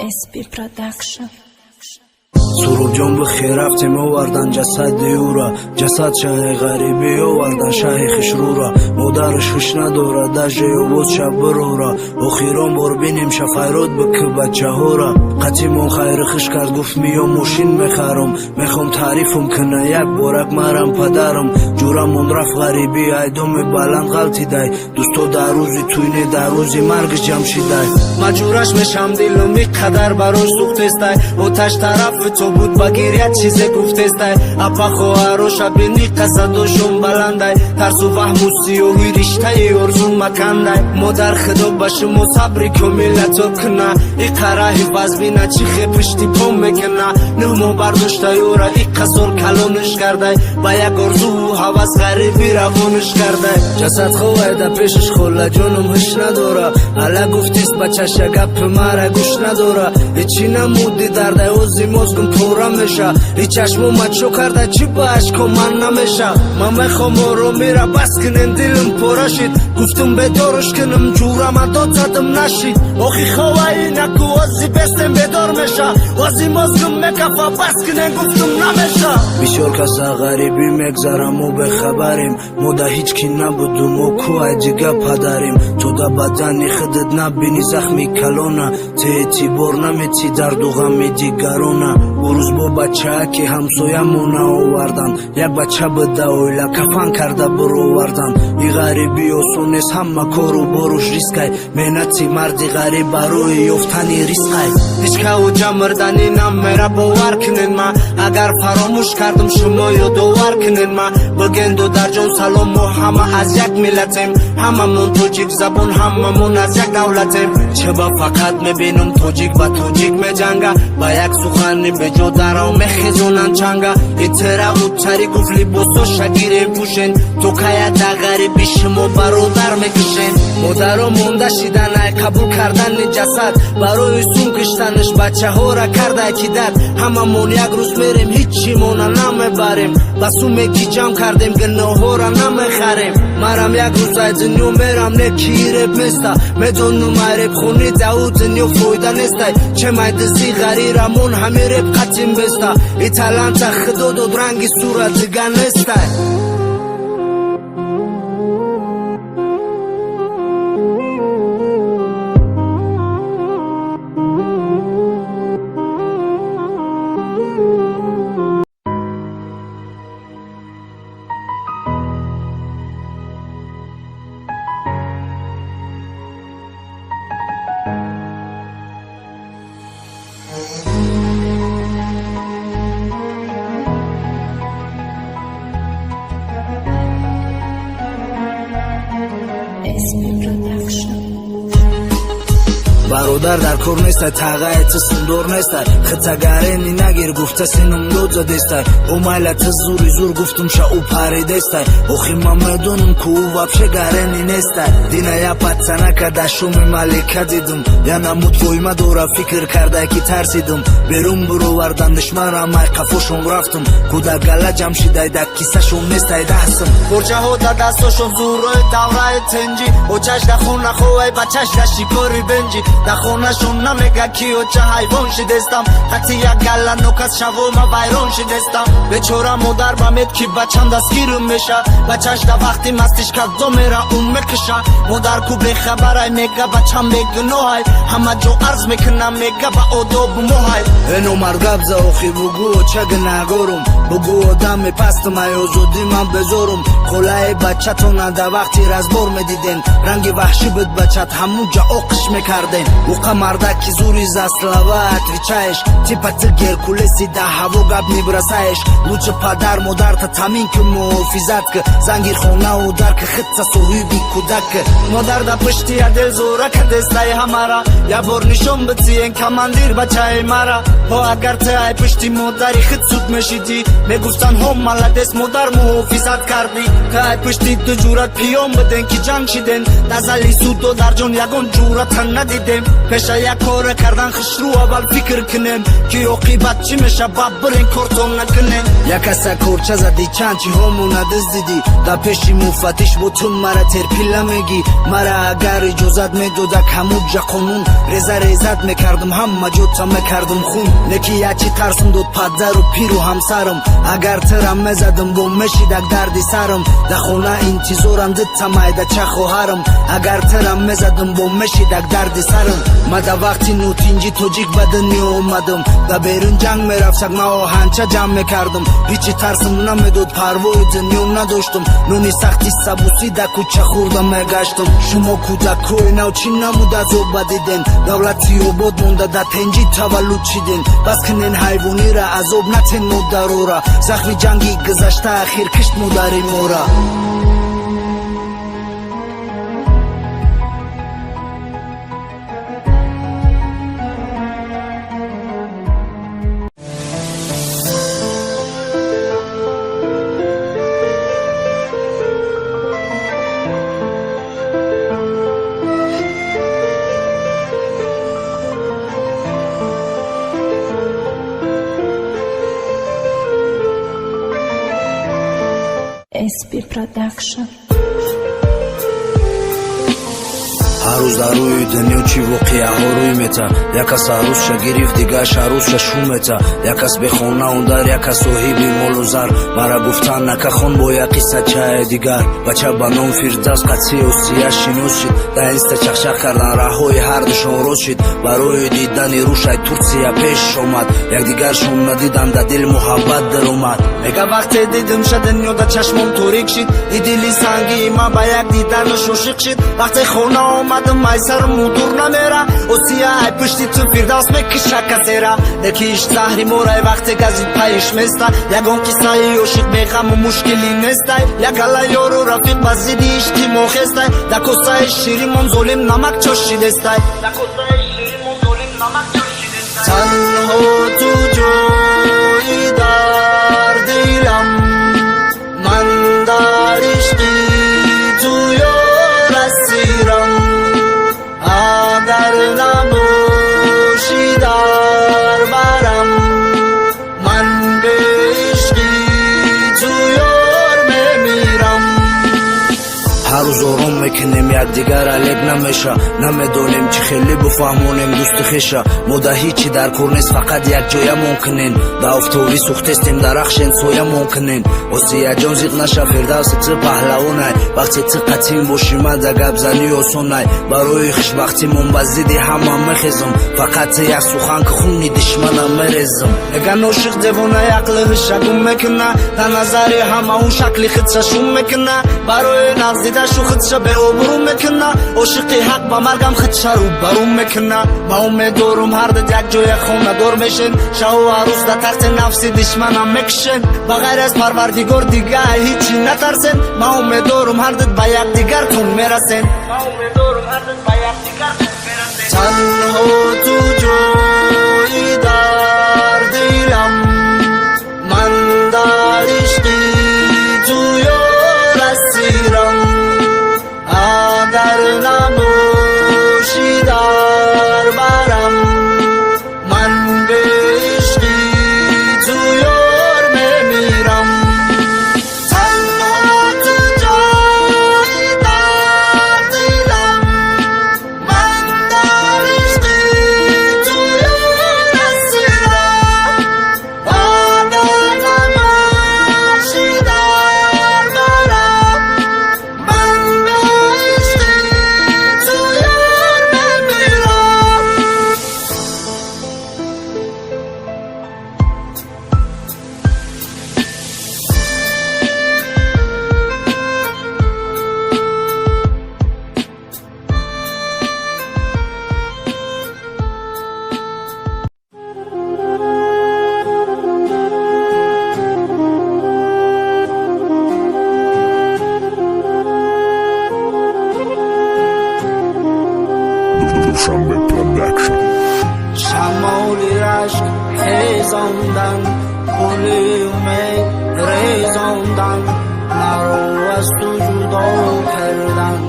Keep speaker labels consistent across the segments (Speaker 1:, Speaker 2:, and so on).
Speaker 1: SP Production.
Speaker 2: سروجان بخیر رفتیم آوردن جسد دیورا جسد شه غریبی آوردن شه خشرورا مادرش خوش نداره دجه و بود شب برورا اخیران بار بینیم شفایرات بکه بچه ها را قطیمون خیر خش کرد گفت میام ماشین میخرم میخوام تعریفم کنه یک بارک مرم پدرم جورمون رفت غریبی ایدام بلند غلطی دای دوستو در روزی توینه در روزی مرگش جمشیدای مجورش میشم دیلم قدر براش سوخت استای آتش طرف تو بود بگیریت چیزه گفت استای اپا خواهرو شبینی قصدوشون بلندای ترس و وهم و سیوهی رشته ارزون مکندای مادر خدا باشم و صبری که ملتو کنه ای قرهی وزبینه چیخه پشتی پام میکنه نمو برداشته یورا ای قصور کلونش کرده با یک ارزو و حوض غریبی روانش کرده جسد خواهی ده پیشش خوله جانم هش نداره حالا گفتیست بچهش گپ مرا گوش نداره ایچی نمودی درده اوزی مزگم پورا میشه ای چشمو مچو کرده چی با عشقو من نمیشه من میخوام رو میره بس کنین دیلم پورا شید گفتم بدارش کنم جورم داد زدم نشید آخی خواهی نکو وزی بستم بدار میشه وزی مزگم میکفه بس کنین گفتم نمیشه بیشور کسا غریبی مگذرم و بخبریم مودا هیچ کی نبودم و کوه دیگه پدریم تو دا بدنی خودت نبینی زخمی کلونه تی بار نمیتی درد و غم دیگرونه روز با بچه که همسایمون آوردن یک بچه بده اویلا کفن کرده برو وردن ای غریبی آسونست همه کارو باروش ریسکای مهنتی مردی غریب برای یفتنی ریسکای هیچ که او جمردنی نمیره باور کنین ما اگر فراموش کردم شما یادآور کنین ما بگن دو در جان سلام ما همه از یک ملتیم هممون توجیک زبون هممون از یک دولتیم چه با فقط میبینم توجیک با توجیک میجنگه با یک سخنی بجو درام میخیزونن چنگه ایتره او چری گفلی بستو شگیره پوشین تو که دا غریبی شما برادر میکشین مادرها مونده شیدن ای قبول کردن جسد برای سون کشتنش بچه ها را کرده کیدت هممون یک روز میریم هیچی مونه نمیبریم بسو میگی جمع کردیم گناه ها را نمیخریم مرم یک روز ای دنیا میرم نکی ریب میسته میدونم ای ریب خونی دو دنیا فایده نیسته چه میدزی غریرمون همه ریب قطیم بسته ای تلنت خدا داد رنگی صورت دیگه نیسته
Speaker 1: SP Production.
Speaker 2: برادر در کور نیسته تاقایت سندور نیسته خطاگرینی نگیر گفته سینم دوزه دیسته او مایلت زوری زور گفتم شا او پاری دیسته اوخی من میدونم که او وابشه گرینی نیسته دینه یا پتسنه که دشومی ملیکه دیدم یا نمود فویمه دورا فکر کرده که ترسیدم بیرون برو وردن دشمنم ای قفوشم رفتم کودا گله جمع شده ده کیسه شم نیسته دستم برچه ها ده دستاشم زورای دوره تنجی او چش ده خونه خواه بچش ده شکاری بنجی در خونه شون نمیگه کیو چه حیوان شدستم حتی یک گله نوکس شو ما ویران شدستم بیچاره مادر بمید که بچم دستگیرم میشه بچش در وقتی مستش کدو میره اون میکشه مادر کو بخبره میگه بچم بگناه همه جو عرض میکنم میگه با آداب موهای اینو مرگب زاخی بگو چه نگارم بگو آدم پست میازودی من بزارم خلای بچه تو نده وقتی رزبار میدیدین رنگ وحشی بود بچت همون جا آقش میکردین اوقا مردکی زوری زاسلوات ویچایش تیپت گرکولسی ده هوا گب میبرسایش لوچه پدر مادر تا تامین که محافظت که زنگیر خونه و در که خطه صحیبی کودک مادر دا پشتی دل زوره که دستای همارا یا بار نشون بتین کماندیر بچه مرا ها اگر تای پشتی مادری خط سود میشیدی میگفتن هم ملدست مادر محافظت کردی تای پشتی دو جورت پیام بدن که جنگ شیدن نزلی سود و در جون یگون جورت ندیدن برم پشه یک کار کردن خش رو اول فکر کنم که عاقبت چی میشه باب برین کارتون نکنه یک اسا کورچه زدی چند چی همونه دزدیدی در پیشی مفتش با تو مرا ترپیله میگی مرا اگر اجازت میدوده کموجه قانون ریزت میکردم همه جوتا میکردم خون نکی یچی ترسم دود پدر و پیر و همسرم اگر ترم میزدم با میشیدک دردی سرم در خونه انتظارم دتا مایده چه خواهرم اگر ترم میزدم با میشیدک دردی سرم ما در وقتی نوتینجی توجیک به دنیا اومدم در بیرون جنگ میرفتک ما آهنچه جمع میکردم هیچی ترسم نمیدود پروای دنیا نداشتم نونی سختی سبوسی در کوچه خوردم میگشتم شما کودکای نو چی نمود از او بدیدن دولتی عباد مونده در تنجی تولد چیدن بس کنین حیوانی را عذاب نتین مادر را زخمی جنگی گذشته اخیر کشت مادری مورا
Speaker 1: SP Production.
Speaker 2: هر روز در روی دنیا چی واقعه ها روی میتا یک کس عروس شا گرفت دیگه عروس شا شو میتا یک کس به خونه اون در یک کس صاحبی مال و زر مرا گفتن نکه خون با یک قصه چه دیگر بچه با نام فردوس قدسی و سیه شناس شد در اینستا چخچخ کردن راههای هر دشان روز شد برای دیدن روشای ترکیه پیش اومد یک دیگر شون ندیدم در دل محبت در اومد میگه وقتی دیدم شد دنیا در چشمم توریک شد دیدلی سنگی ما با یک دیدن شوشق شد وقتی خونه اومدم مای سرم دور نمیره و سیاه پشتی تو فردوس میکشه کسیره نکیش زهری مورای وقتی گزید پیش میسته یکان قصه یوشید میخم و مشکلی نیسته یک علا یارو رفیق بزیدی اشتی موخسته در کسه شیری من ظلم نمک چاشیدسته تنها تو جایی در دلم من در عشقی تو یار اسیرم اگر نباشی در برم من به عشقی تو یار میمیرم هر روز آرام میکنیم یک دیگر علیق نمیشه نمیدونیم چی خیلی بفهمونیم دوست خیشه ما ده هیچی در کور نیست فقط یک جایه ممکنین در افتاوی سوختستیم در اخشین سویه ممکنین واسه جان زیق نشه فردوس تو پهلوانای وقتی تو قطیم باشی من در گپ زنی آسانای برای خوشبختی من بزیدی همه میخیزم فقط یک سخن که خونی دشمنم میریزم اگر ناشق دیوانه عقلش گم میکنه در نظر همه اون شکلی خودش شوم میکنه برای نزدیده شو خودش به آبرو میکنه عاشقی حق با مرگم خودش رو برو میکنه با امیدوارم هر دو یک جای خونه دور میشن شو و عروس در تحت نفسی دشمنم میکشن بغیر از پروردگار دیگه هیچی نترسن ما امیدوارم هر دو با یک دیگر تون میرسن تنها تو جایی در دلم من در عشقی تو یار اسیرم اگر نباشی در برم من به عشقی تو یار میمیرم تنها تو جایی در دلم من در عشقی تو یار اسیرم اگر نباشی در برم من به عشقی تو یار میمیرم
Speaker 3: Dushanbe Production.
Speaker 2: شمالی رشک خیزاندن گل امید ریزاندن مرا از تو جدا کردن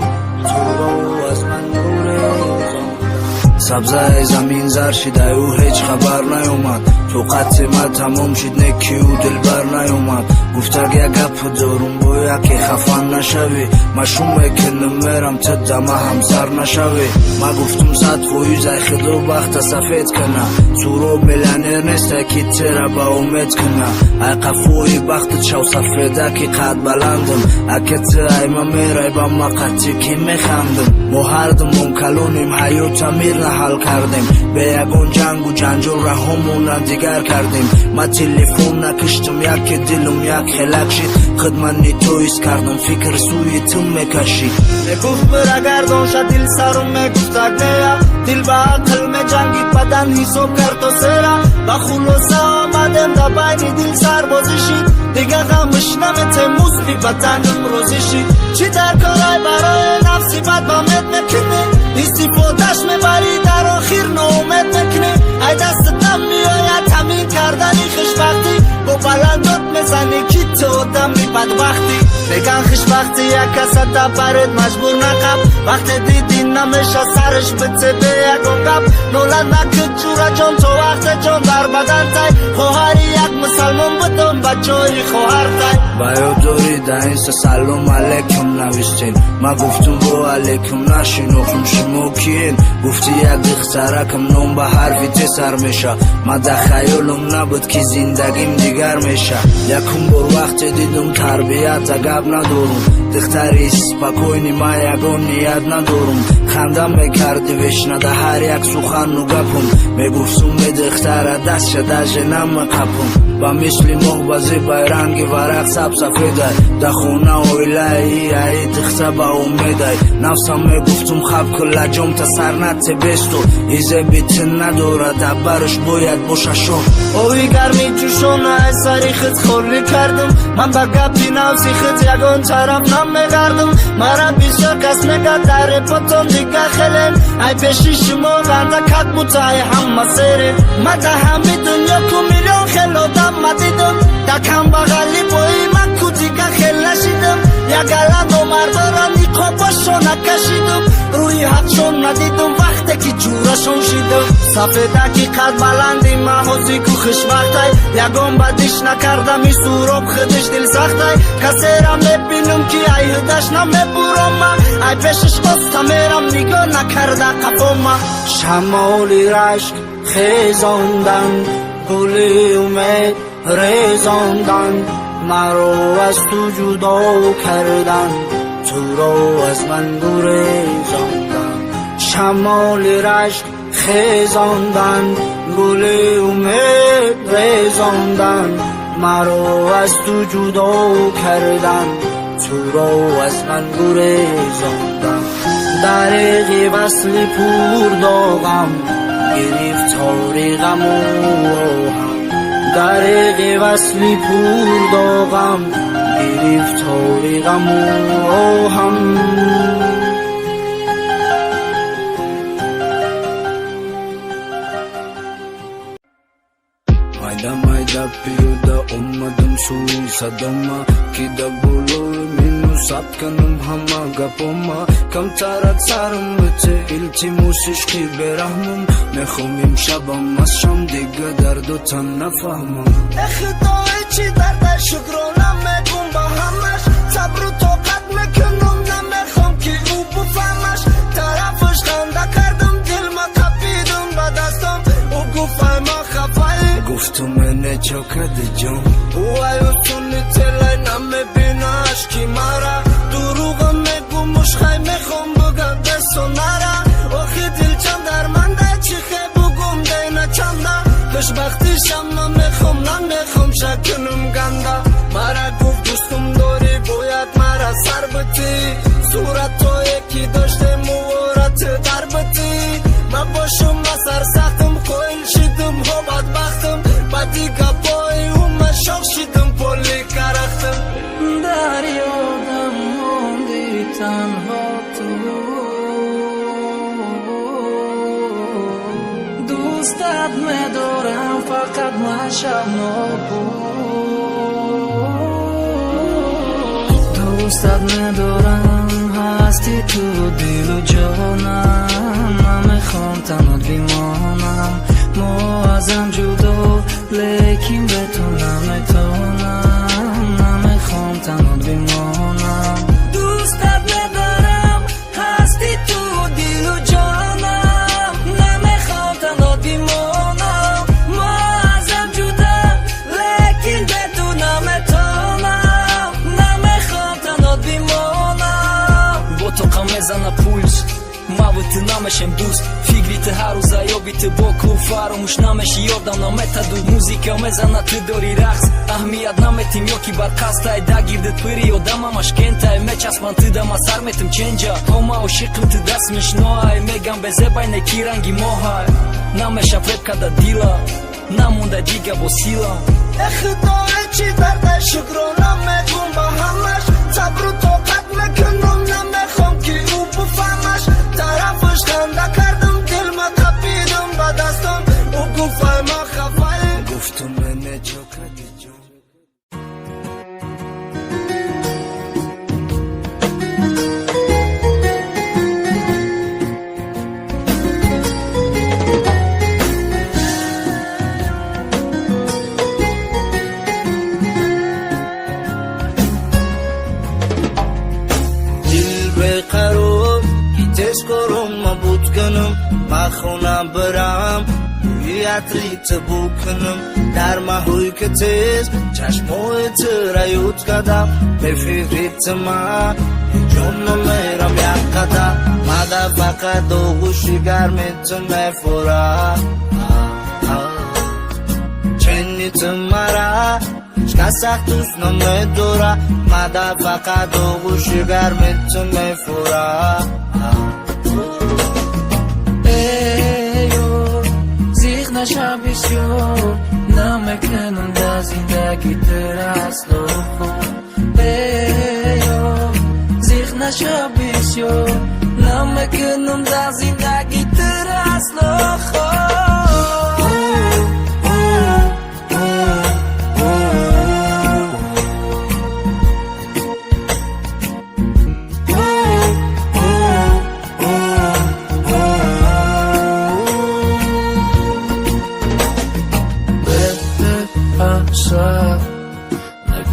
Speaker 2: تو رو از من گریزاندن сабзаи замин зар шидаю ҳеҷ хабар наёмад то қатъи ма тамом шид не кию дилбар наёмад гуфтаг як гапу дорум бо яке хафа нашавӣ машуме ки намерам ту дама ҳамсар нашавӣ ма гуфтум 100% ай худо бахта сафед кана суроб миллионер нестай ки тера ба умед кана ай қафои бахтит шав сафеда ки қад баландам аке ту ай ма мерай ба ма қатъи ки механдам мо ҳардумон калоним ҳаёта мирна ҳал кардем бе ягон ҷангу ҷанҷол раҳомона дигар кардем ма телефон накиштам яке дилум як хелак шид хидмани то ҳис кардам фикр сӯи ту мекашид мегуфт бирагардон ша дил сарум мегуфтак нея дил ба ақл меҷангид бадан ҳисоб кард то сера ба хулоса омадем да байни дил сарбозӣ шид дига ғамш наметем музби баданам розӣ шид чӣ дар корай барои нафси бад ба мед мекунӣ истифодаш мебарӣ дар охир ноумед мекунӣ ай дастатам меояд ҳамин кардани хушбахтӣ бо баландот мезанӣ ки ту одами бадбахтӣ меган хушбахтӣ як каса да баред маҷбур нақаб вақте дидӣ намеша сарш бицебе ягон гап нола накуд ҷураҷон то вақте ҷон дар бадантай хоҳари як мусалмон будум ба ҷои хоҳартай ба ёд дорӣ да инса салом алейкум навистем ма гуфтум во алейкум нашинохум шумо киен гуфти як духтаракам ном ба ҳарфи те сар меша ма да хаёлам набуд ки зиндагим дигар меша якум бор вақте дидум тарбията гап надорум духтари спокойни ма ягон ният надорум ханда мекарди вешнада ҳар як сухану гапум мегуфтум ме духтара дастша даже намақапум ба мисли моҳ ба зебай ранги варақ сабсафедай да хона оилаи аи духта ба умедай нафсам мегуфтум хаб ку лаҷомта сарнате бесто изеби тин надорад абарш бояд боша шон ои гарми ҷӯшона ай сари худ холӣ кардам ман ба гапи навси худ ягон тараф намегардам мара бисёр кас мегад дар репотон дига хелен ай пеши шумо ганда кат бута ай ҳама сере ма да ҳами дунё ку миллион хел одам ма дидам да камбағали бои ман ку дига хел нашидам як аландо мардора ниқобашон накашидам рӯи ҳақшон надидам вақте ки ҷурашон шидам сафедаки қад баланди маҳози ку хушбахтай ягон бадиш накардами суроб худиш дилсахтай касера мебинам ки ай ҳудаш намебурома ай пешиш хоста мерам нигоҳ накарда қафома шамоли рашк хезондан гули умед резондан маро аз ту ҷудо кардан туро аз ман гурезондан шамоли рашк хезондан гули умед резондан маро аз ту ҷудо кардан туро аз ман гурезондан дариғи васли пурдоғам гирифтори ғаму роҳам дариғи васли пурдоғам гирифтори ғаму роҳам майда майда пиёда омадам сӯи садома ки да болои мену сабт канам ҳама гапома камтарак сарам бите илтимос ишқи бераҳмам мехом имшабам аз шам дига дардотан нафаҳмам худое чӣ дардар шукрона мегум ба ҳамаш сабру тоқат мекунам намехом ки ӯ буфаҳмаш тарафаш ханда кардам дилма қапидам ба дастам ӯ гуфай ма хафае гуфтум мене чокади ҷон ӯ аюсуни телай намебинаш ки мара дуруғам мегу мушхай мехом бугам десонара охи дилчам дарманда чӣ хебугум дейна чанда хушбахти шама мехом намехом шакунум ганда мара гуфт дӯстум дорӣ бояд мара сар битӣ суратое ки доштем муворати дар битӣ ма бошум ма сарсахтам қоил шидам ҳо бадбахтам ба дигапои ума шоқ шидам поли карахтам дар ёдам монди танҳо ту дӯстат медорам фақат ман шабнобу дӯстат медорам
Speaker 4: هستی تو دل و جانم نمیخوام تنها بمانم ازم جدا لیکن به تو نمیتونم نمیخوام تنها بمانم دوستت ندارم هستی تو دل و جانم نمیخوام تنها بمانم ازم جدا لیکن به تو نمیتونم نمیخوام تنها بمانم با تو قم میزنه پولس مابت نمیشم دوست فکریت هر روز یابیت با کو فراموش نمیشی یادم نمیتدو موزیکا میزنه تو داری رقص اهمیت نمیتیم یا کی برقصتای دگیردت پیری یادم همش کنتای میچسبن تو دم سر میتم چنجا همه عاشقم تو دست میشنوهای میگم بزه بین کی رنگی ماهای نمیشه فریب کده دیلا نمونده دیگه با سیلا
Speaker 2: اخداره چی درده شکرانم میگم با همش صبر و طاقت میکنم نمیخوام که او بفهمش طرفش خنده کردم دل ما تپیدم با دستم او گفای ما خفای گفتم منه چو کردی جان خونم برم روی عطریت بکنم در محوی که تیز چشموی ترایوت کدم به فکریت من جون میرم یک قدم مده فقط دو گوشی گرمیت میفورم چنیت مرا شکا سخت دوست نمیدوره مده فقط دو گوشی گرمیت میفورم
Speaker 4: نشم بسیار نمیکنم در زندگی تر اصلا خوب زیخ نشم بسیار نمیکنم در زندگی تر اصلا خوب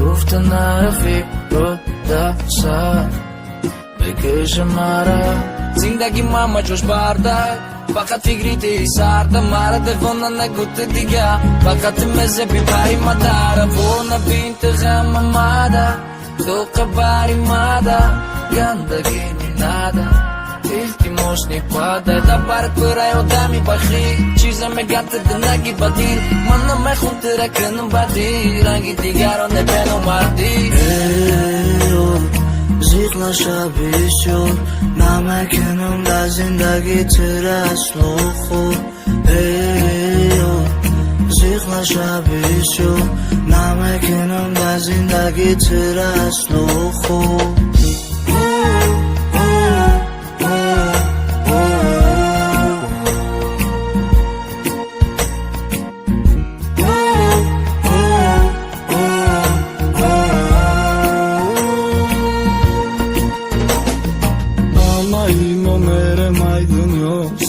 Speaker 4: نگفته نرفی رو دست بکش مرا زندگی ماما جوش برده فقط فکریتی سرده مرا دفونه نگوته دیگه فقط مزه بیبری مداره و نبینت غم ماده تو قباری ماده گندگی ناده التماس نپاده دبر کرای آدمی بخی چیزا میگت دنگی بدیل من نمیخون ترکنم بدی رنگی دیگران نبینم مردی
Speaker 2: زیغ نشه بسیار نمیکنم در زندگی تر اصلا خوب زیغ نشه بسیار نمیکنم در زندگی تر اصلا خوب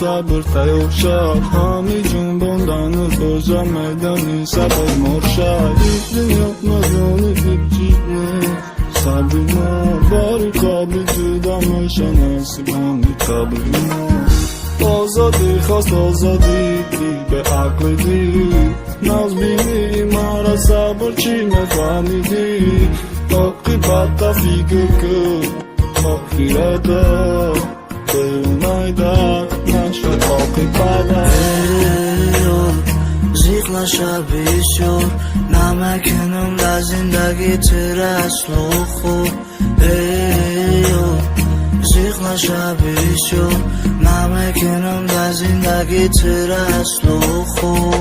Speaker 5: صبر تیوشد همی جنباندن بازم میدانی صبر مرشد دنیا ندانی هیچی صبر ما باری قبلی جدا میشناسیبانی قبلی ما آزادی خواست آزادی دی به عقل دی ناز بینی مرا صبر چی میفهمیدی عاقبت فکر کن آخرت اونایده نشد عاقبت
Speaker 2: زیغ نشه بسیار نمیکنم در زندگی تر اصلا خوب زیغ نشه بسیار نمیکنم در زندگی تر اصلا خوب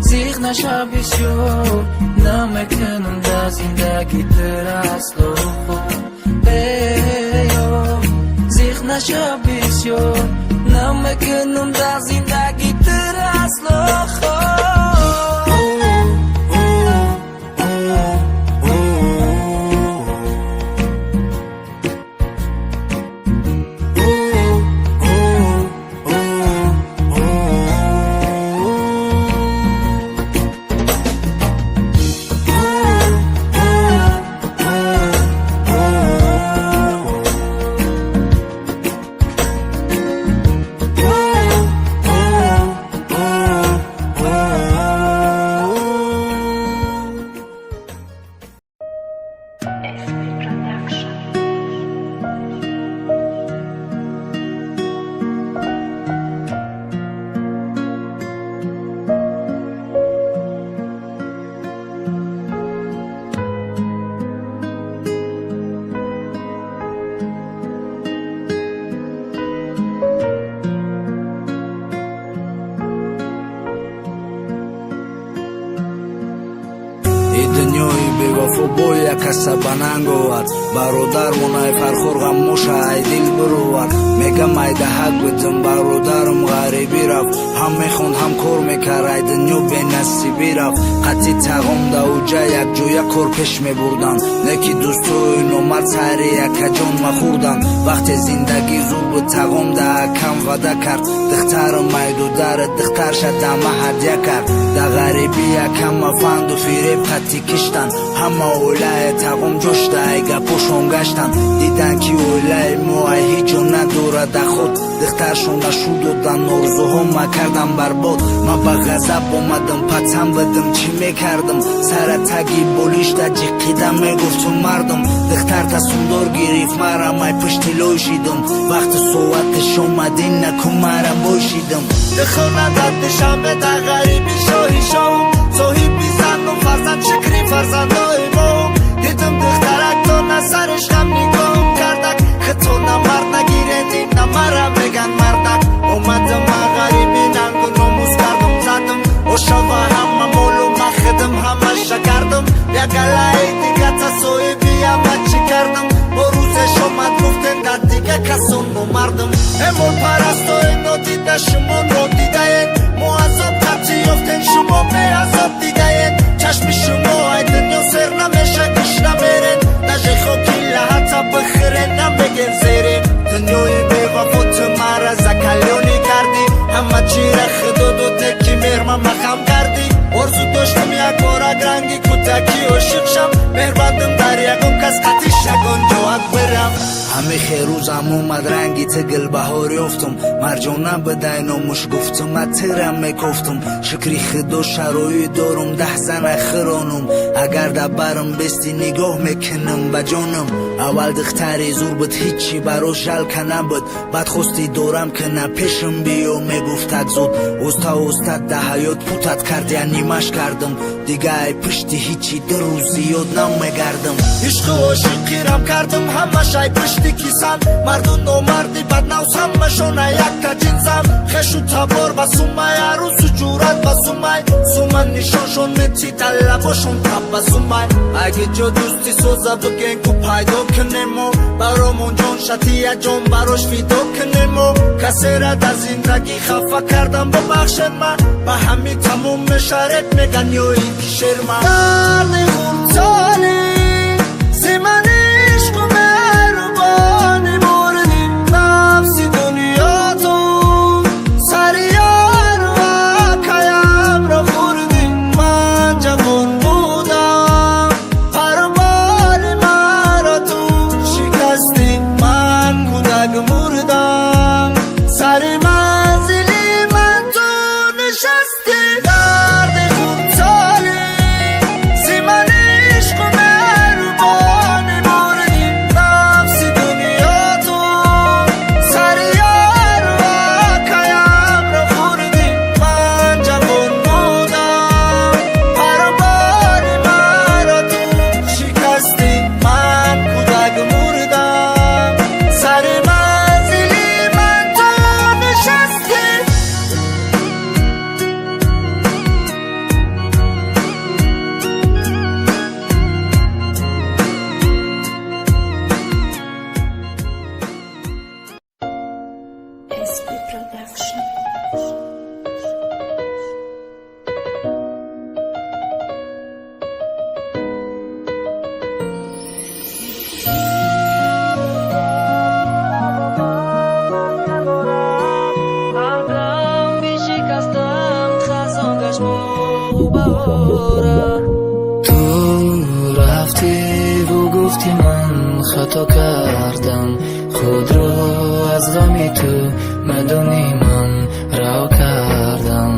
Speaker 4: زیغ نشه بسیار نمیکنم در زندگی تر اصلا خوب زیغ نشه بسیار نمیکنم در زندگی تر اصلا خوب
Speaker 2: дунёи бевафо бо як каса ба нанг овард бародар монай фархор ғаммоша ай дил бирувар мегам ай даҳак бидим бародарам ғарибӣ рафт ҳам мехонд ҳам кор мекард ай дунё бенасибӣ рафт қатъи тағом давҷа якҷоя кор пеш мебурданд неки дӯстои номард сайри якаҷон махӯрданд вақте зиндагӣ зуд бу тағом даҳакам ваъда кард духтарам майдударе духтарша дама ҳадя кард да ғарибӣ якам мафанду фиреб қатъи киштанд ҳама оилаи тағом ҷошта ай гапошон гаштанд диданд ки оилаи мо ай ҳеҷ ҷо надорад аход духтаршона шу додан орзуҳо ма кардам барбод ман ба ғазаб омадам патсам бидим чӣ мекардам сара таги болишта ҷиқида мегуфтум мардам духтар тасумдор гирифт марам ай пишти лой шидам вақти соатиш омад иннаку марам бошидам
Speaker 4: дихонадат душанбе да ғарибӣ шоҳи шоҳ соҳиби зану фарзанд шикри фарзандои мо дидам духтарак то на сариш ғам нигоҳам кардак хито на мард нагиренди на мара меган мардак омадам ма ғарибӣ нангу номӯз кардам задам ошава ҳама молу махидам ҳамаша кардам ягалаи дига тасоҳиби ама чӣ кардам бо рӯзеш омад гуфтем дар дига касон номардам эмон парастои нодида шумо нодидаед мо азоб қатъи ёфтем шумо беазоб дидаед чашми шумо ай дунё сер намеша гӯш намеред даже хоки лаҳата бихирен намеген зере дунёи бевафо ту мара закалёнӣ кардӣ ҳама чира худоду теки меҳрма махам кардӣ орзу доштам як борак ранги кӯтакӣ ошиқ шам меҳрбандам дар ягон кас қатъи шагон ҷоат бирам
Speaker 2: ҳами херӯзам омад ранги ти гулбаҳор ёфтум марҷона бидай номуш гуфтум атирам мекофтум шукри худо шароӣ дорум 10 зана хиронум агар да барам бести нигоҳ мекунам ба ҷонам аввал духтари зур буд ҳичи барош жалка набуд баъд хости дорам кина пешам биё мегуфтак зуд оста оста да ҳаёт путат кард янимаш кардам дига ай пишти ҳичи ду рӯз зиёд намегардам
Speaker 4: ишқу ошиқирам кардам ҳамаш ай пишти кисан марду номарди баднавс ҳамашон ай якта ҷинсам хешу табор ба сумай арӯсу ҷурат ба сумай сума нишоншон мети талабошон таб сумай аги ҷо дӯсти соза буген ку пайдо кунемо баромон ҷон шати як ҷон барош фидо кунемо касера дар зиндагӣ хафа кардам бабахшед ман ба ҳамин тамом мешаред меган ёи кишерма дарди хурдсоли зимани ишқу меҳрубони бурди нафси дунёту сари ёру акаямро хурди ман ҷавон будам парвони маро ту шикасти ман кӯдак мурдам сари манзили ман ту нишасти дарди хурдсоли зимани ишқу меҳрубони бурди нафси дунёту сари ёру акаямро хурди ман ҷавон будам парвони маро ту шикасти ман кӯдак мурдам сари манзили ман ту нишасти
Speaker 1: SP Production.
Speaker 4: Ҳамдам бишикастам хазон гашт моҳу баҳора
Speaker 6: ту рафтӣ ву гуфтӣ ман хато кардам худро аз ғами ту медонӣ ман раҳо кардам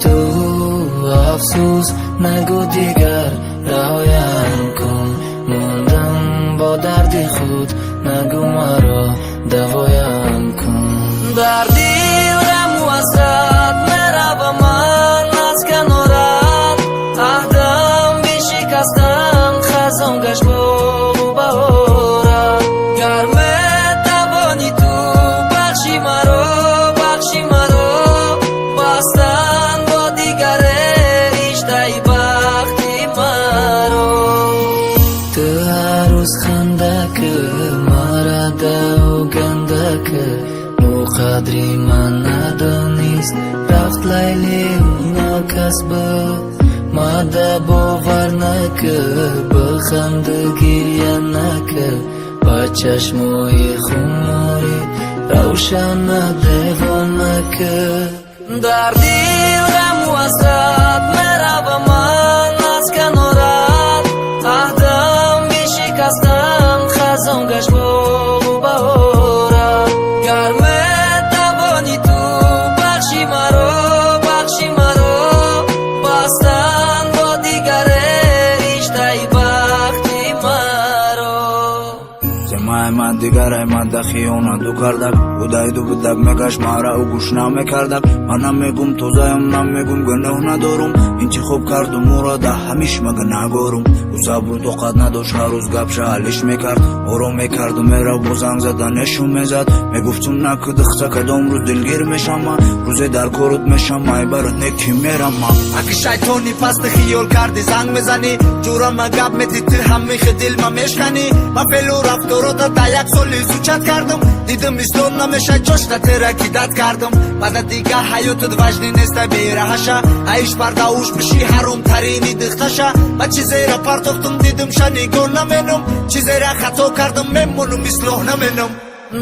Speaker 6: ту афсӯс нагӯ дигар раҳоям кун نگو مرا دوایم کن
Speaker 4: در دل غم و حسرت میروم من از کنارت عهدم بشکستم خزان گشت باغ و بهارت گر میتوانی تو بخشی مرا بستن با دیگر رشته بختی مرا
Speaker 6: تو هر روز خنده که مرا دو گنده که او قدری من ندانیست رفت لیلی ناکس بود ماده باور نکه بخنده گریه نکه با چشمای خماری روشن دیوانه که
Speaker 4: در دل غم و حسرت میروم من از کنارت عهدم بشکستم خزان گشت باغ و بهارت گر میتوانی تو بخشی مرا بستن با دیگر رشته بختی مرا
Speaker 2: زمای من دیگر من دخیونا دو کردک بودای دو بدک مگش مرا او گوش نمیکردک منم میگم توزایم نمیگم گناه ندارم اینچی خوب کردم او را ده همیش مگه نگارم او صبر طاقت نداشت هر روز گپ شهلش میکرد او را میکرد و میرا با زنگ زدنشو میزد میگفتم نکه دخته که امروز دلگیر میشم من روز در کارت میشم مای برات نکی میرم من
Speaker 7: اگه شیطانی پست خیال کردی زنگ میزنی جورم گپ میتیتی همیشه دل ما میشکنی من فلو رفتارات تا یک سالی زوچت کردم دیدم اسلام نمیشه جاشت ترکیدت کردم بعد دیگه حیاتت وجنی نیست بیرهشه ایش برداوش بشی حروم ترینی دختشه من چیزی را پرتافتم دیدم شنیگار نمینم چیزی را خطا کردم میمونم اصلاح نمینم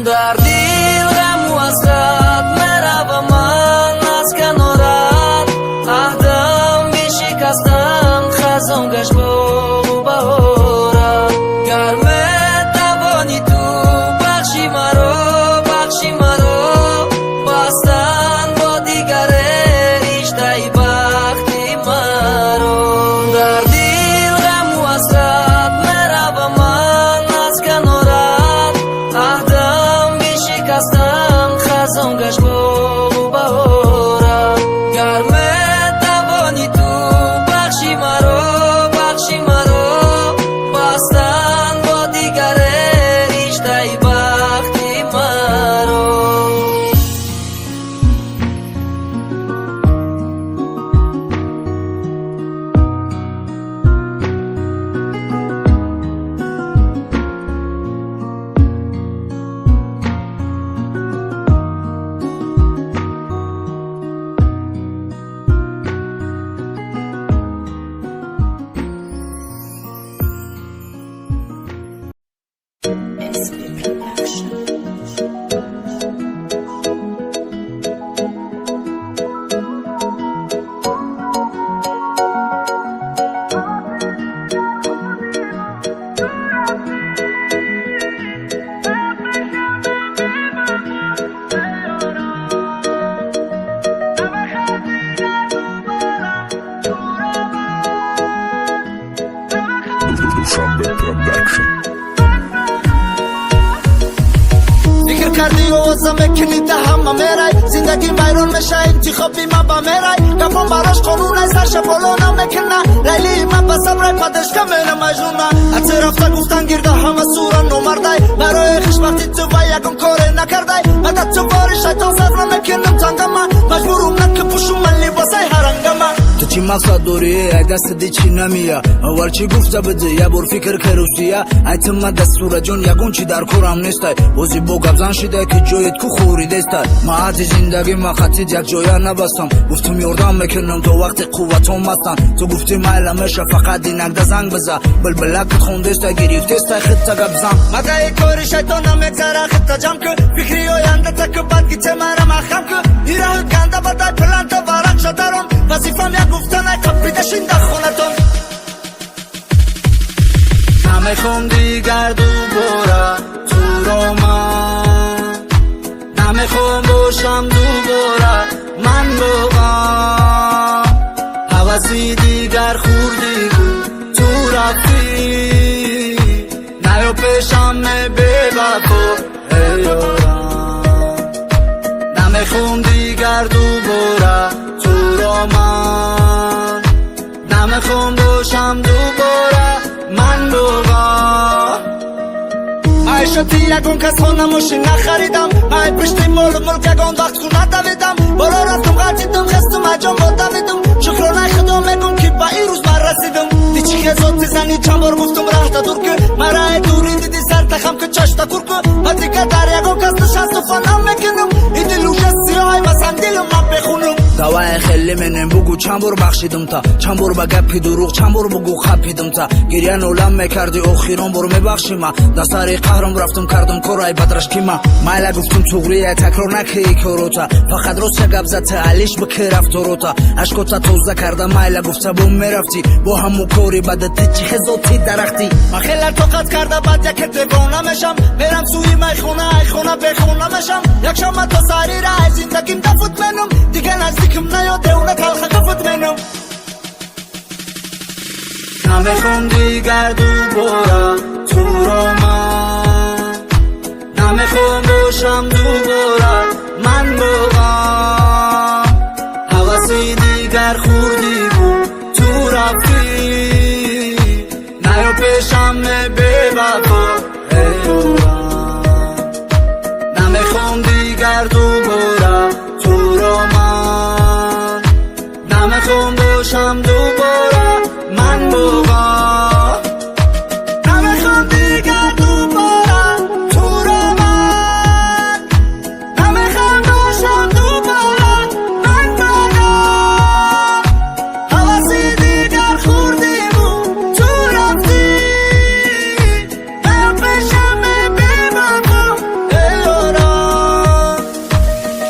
Speaker 4: در دل غم و حسرت میروم من از کنارت عهدم بشکستم خزان گشت باغ و بهارت گر میتوانی تو بخشی مرا بستن با دیگر رشته بختی مرا در دل غم و حسرت میروم من از کنارت عهدم بشکستم خزان گشت باغ و بهارت گر میتوانی تو بخشی مرا بستن با دیگر رشته بختی مرا
Speaker 1: SP Production.
Speaker 3: Dushanbe Production.
Speaker 7: فکر کردی اوزم کنی دهم میرای زندگی ویران میشه انتخابی ما با میرای گفم براش قانون سرش پلو نمیکنه لیلی من به صبر پدش کمینه مجنونه حتی رفته گفتن گرده همه سورا نمردای برای خشمتی تو و یکم کاری نکردای مدد تو باری شیطان صبر نمیکنم تنگم مجبورم نکه پوشم من لباسای هرنگم
Speaker 2: تو چی مقصد داری ای دست دی چی نمیه اول چی گفته بده یه بار فکر کروسیه ایتم من دستور جان یگون چی در کورم نیسته بازی با گبزن شده که جایت کو خوری دسته ما حتی زندگی ما خطید یک جایه نبستم گفتم یاردم میکنم تو وقت قوتم هستن تو گفتی مایل میشه فقط اینک ده زنگ بزن بلبلک خوندسته گریفتسته خطه گبزن
Speaker 7: مگه کاری شیطان نمیگذره خطه جمع که فکری آینده تا که بد گیته مرا مخم که ایره گنده بدای پلانت ورق شدرم وظیفم یک گفتن کپیدشین در خونتون نمیخوام دیگر دوباره تو رو من نمیخوام باشم دوباره من بابا حوثی دیگر خوردی بود تو رفتی نیا پیشم ببفو نمیخوام دیگر دوباره تو را من نمیخوام باشم دوباره من دوباره معیشتی یکون کس خونه ماشین نخریدم من پشتی مال یکان وقت خونه دویدم بالا رفتم غرچیدم خستم اجام با دویدم شکرانه خدا میگم که با این روز من رسیدم دی چی خزات زنی چند بار گفتم راه دور که مرا دوری دیدی سر تخم که چشتا کور که و دیگه در یکان کس نشست و فنم میکنم این دلوش سیاهی مثلا دلم من بخونم
Speaker 2: давай خیلی منم بگو چند بار بخشیدم تا چند بار با گپی دروغ چند بار بگو خپیدم تا گریه نولم میکردی آخرین بار میبخشی ما دستاری قهرم رفتم کردم کارای بدرش کی ما مایلا گفتم توغریه تکرار نکی کاروتا فقط روز گپ زد علیش بکی رفت روتا اشکوتا توزه کردم مایلا گفته بوم میرفتی با همو کاری بعد چی خزاتی درختی
Speaker 7: من خیلی طاقت کرده بعد یک دیوانه میشم میرم سوی خونه بخونه میشم یک شام تا ساری را زندگیم دفوت منم دیگه نزدیکم نیاده اونه تلخه کفت منم نمیخوام دیگر دوباره تو را من نمیخوام باشم دوباره من باقم حواسی دیگر خوردی بود تو رفتی نیا پیشم بی وفا نمیخوام دیگر دوباره تو را من نمیخوام باشم دوباره من باقم نمیخوام دیگر دوباره تو را من نمیخوام باشم دوباره من باقم حواسی دیگر خوردی بود تو رفتی نیا پیشم بی وفا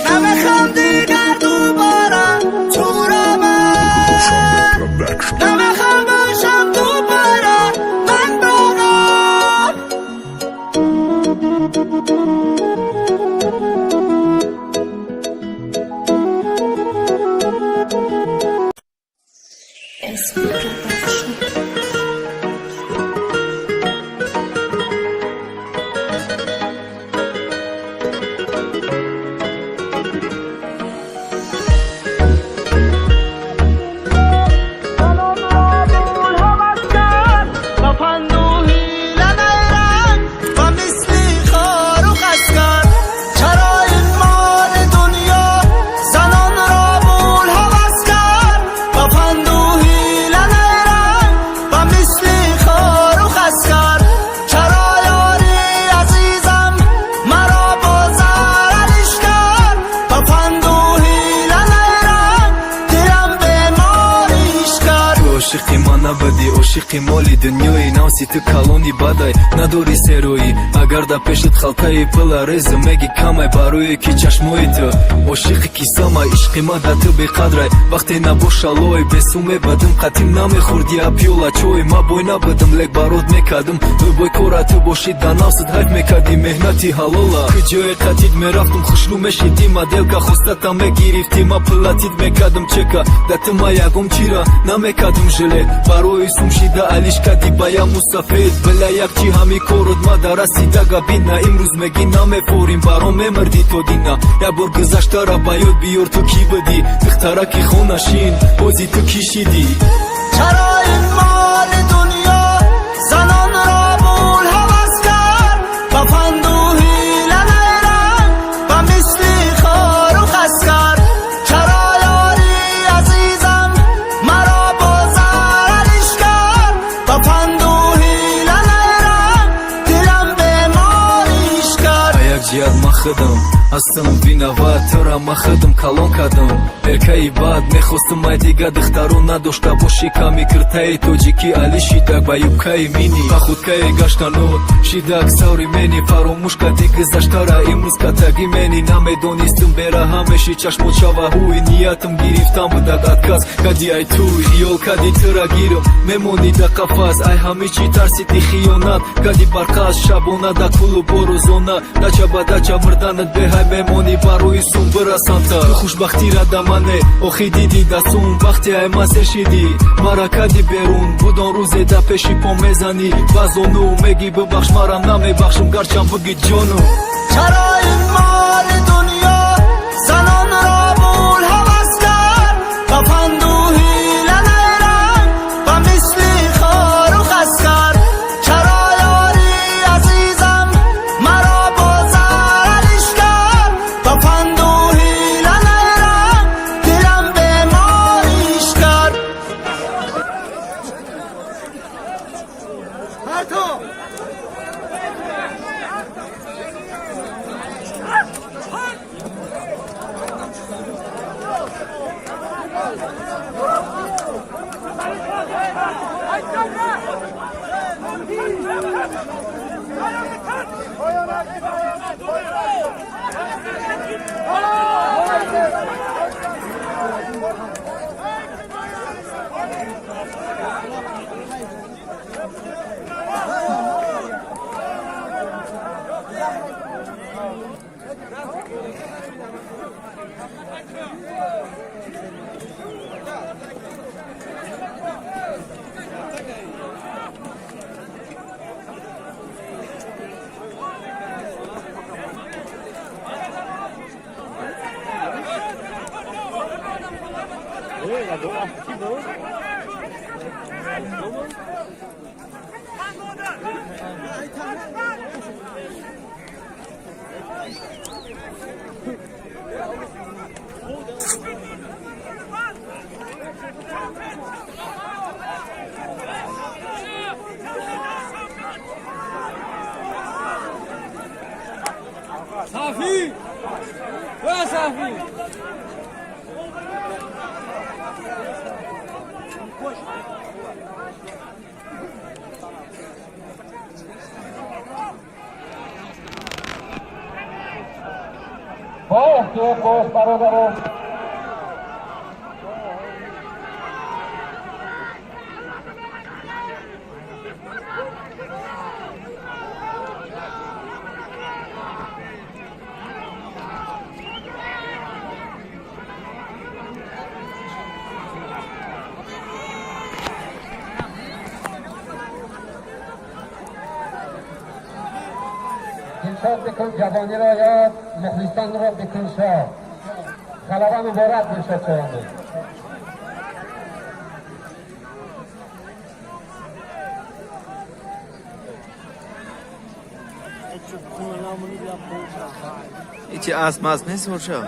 Speaker 7: نمیخوام دیگر دوباره تو را من
Speaker 3: Production.
Speaker 7: نمیخوام باشم دوباره من باقم
Speaker 1: SP Production.
Speaker 7: و مثلی خار و خسکر چرا این مال دنیا زنان را بول حوض کرد و پندوهی لنیرن و مثلی خار و خسکر چرا یاری عزیزم مرا بازار علیش کرد و پندوهی لنیرن دلم بیماریش کرد
Speaker 8: عاشقی ما набади عاشقی моли дунёи навси ту калони бадай надори серои агар да пешит халтаи пила резу меги камай барои ки чашмои ту عاشقи кисама ишқи ма да ту беқадрай вақте набоша лой бесуме бадим қатим намехӯрди апёла чой ма бой набудим лек барот мекардим ту бой кора ту боши да навсид ҳайф мекарди меҳнати ҳалола куҷое қатид мерафтум хушрӯ мешиди ма делка хостата мегирифти ма пулатид мекардим чека да ту ма ягом чира намекардим жилет барои сумшида алишкади бая мусафед била якчи ҳами корот ма да расидага бина имрӯз мегӣ намефорим баром мемирди то дина як бор гузаштара ба ёд биёр ту ки будӣ духтараки хонашин бози ту кишидӣ
Speaker 7: چرا این مال دنیا زنان را بول حوض کرد و پندوهی لنیرن و مثلی خار و خس کرد چرا یاری عزیزم مرا بازار علیش کرد و پندوهی لنیرن دلم بیماریش کرد
Speaker 8: ба як ҷиҳат ма худам ҳастам виноват тура ма худам калон кардам эркаи бад мехостам ай дига духтаро надошта боши ками киртаи тоҷикӣ али шидак ба юбкаи мини ба худкае гаштанот шидак саври мени фаромӯш кади гузаштара имрӯз катагӣ мени намедонистам бера ҳамеши чашмот шава ҳуй ниятам гирифтан будак отказ кади ай туй ҳиёл кади тура гирам мемони да қафас ай ҳамӣ чӣ тарсиди хиёнат кади барқас шабона да кулу борӯзона дача ба дача мирданат беҳай мемонӣ барои сум бирасанта ту хушбахтира да мане охи диди да сум вақте ай масе шидӣ мара кади берун будон рӯзе да пеши по мезанӣ ба зону меги бибахш мара намебахшам гарчам бигӣ ҷону
Speaker 7: چرا این مال دنیا زنان
Speaker 9: صافي يا صافي باش برادرم دلشاد بکن جوانی را یاد مخلصان را بکن شاد غلبه مبارک دلشاد شوانده
Speaker 8: هیچی اسب مست نیست ورشا